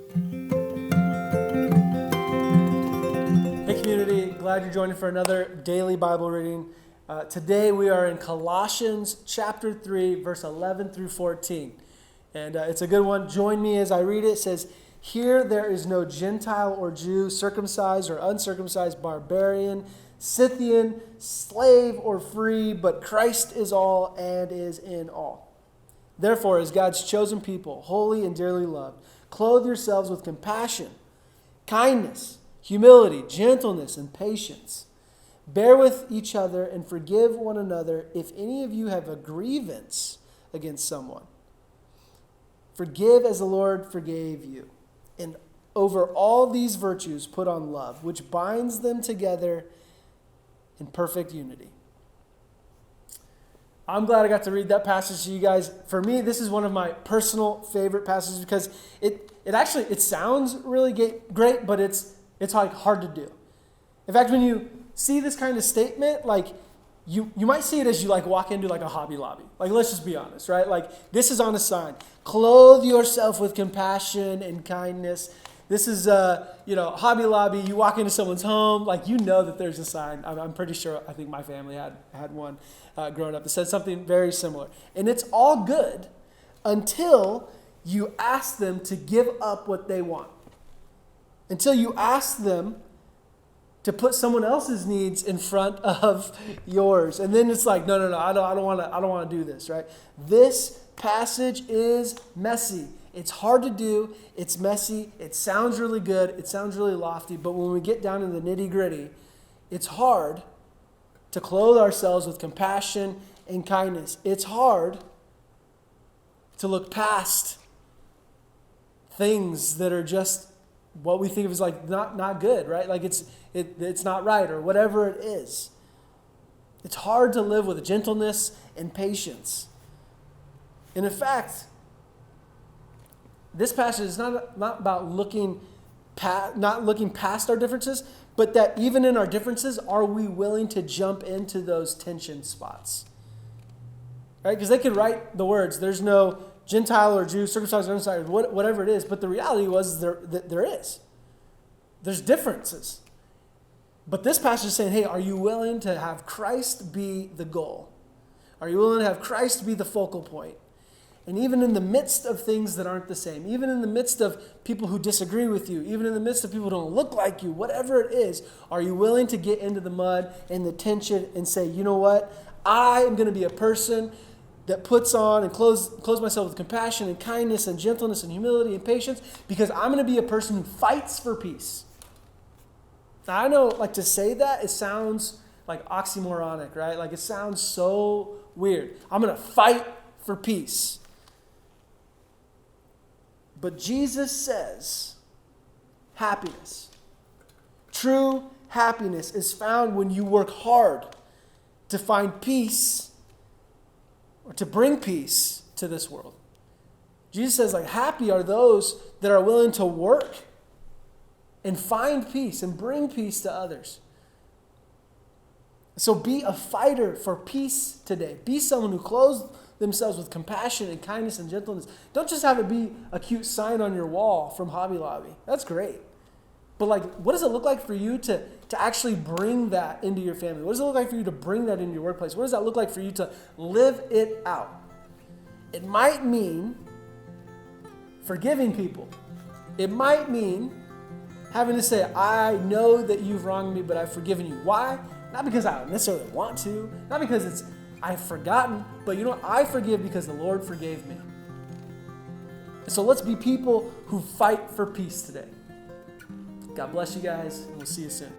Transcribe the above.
Hey community, glad you're joining for another daily Bible reading. Today we are in Colossians chapter 3, verse 11 through 14. And it's a good one. Join me as I read it. It says, "Here there is no Gentile or Jew, circumcised or uncircumcised, barbarian, Scythian, slave or free, but Christ is all and is in all. Therefore, as God's chosen people, holy and dearly loved, clothe yourselves with compassion, kindness, humility, gentleness, and patience. Bear with each other and forgive one another if any of you have a grievance against someone. Forgive as the Lord forgave you. And over all these virtues put on love, which binds them together in perfect unity." I'm glad I got to read that passage to you guys. For me, this is one of my personal favorite passages because it sounds really great, but it's like hard to do. In fact, when you see this kind of statement, like you might see it as you like walk into like a Hobby Lobby. Like, let's just be honest, right? Like, this is on a sign: clothe yourself with compassion and kindness. This is Hobby Lobby. You walk into someone's home, like you know that there's a sign. I'm pretty sure. I think my family had one growing up that said something very similar, and it's all good until you ask them to give up what they want. Until you ask them to put someone else's needs in front of yours. And then it's like, no, I don't want to do this, right? This passage is messy. It's hard to do. It's messy. It sounds really good. It sounds really lofty. But when we get down to the nitty-gritty, it's hard to clothe ourselves with compassion and kindness. It's hard to look past things that are just what we think of as like not good, right? Like it's not right or whatever it is. It's hard to live with gentleness and patience. And in fact, this passage is not about not looking past our differences, but that even in our differences, are we willing to jump into those tension spots? Right? Because they could write the words, there's no Gentile or Jew, circumcised or uncircumcised, whatever it is, but the reality was there is. There's differences. But this passage is saying, hey, are you willing to have Christ be the goal? Are you willing to have Christ be the focal point? And even in the midst of things that aren't the same, even in the midst of people who disagree with you, even in the midst of people who don't look like you, whatever it is, are you willing to get into the mud and the tension and say, you know what? I am going to be a person that puts on and clothes myself with compassion and kindness and gentleness and humility and patience because I'm going to be a person who fights for peace. Now, I know, like, to say that, it sounds like oxymoronic, right? Like, it sounds so weird. I'm going to fight for peace. But Jesus says happiness, true happiness is found when you work hard to find peace or to bring peace to this world. Jesus says, like, happy are those that are willing to work and find peace and bring peace to others. So be a fighter for peace today. Be someone who clothes themselves with compassion and kindness and gentleness. Don't just have it be a cute sign on your wall from Hobby Lobby. That's great. But like, what does it look like for you to actually bring that into your family? What does it look like for you to bring that into your workplace? What does that look like for you to live it out? It might mean forgiving people. It might mean having to say, I know that you've wronged me, but I've forgiven you. Why? Not because I don't necessarily want to, not because I've forgotten, but you know what? I forgive because the Lord forgave me. And so let's be people who fight for peace today. God bless you guys, and we'll see you soon.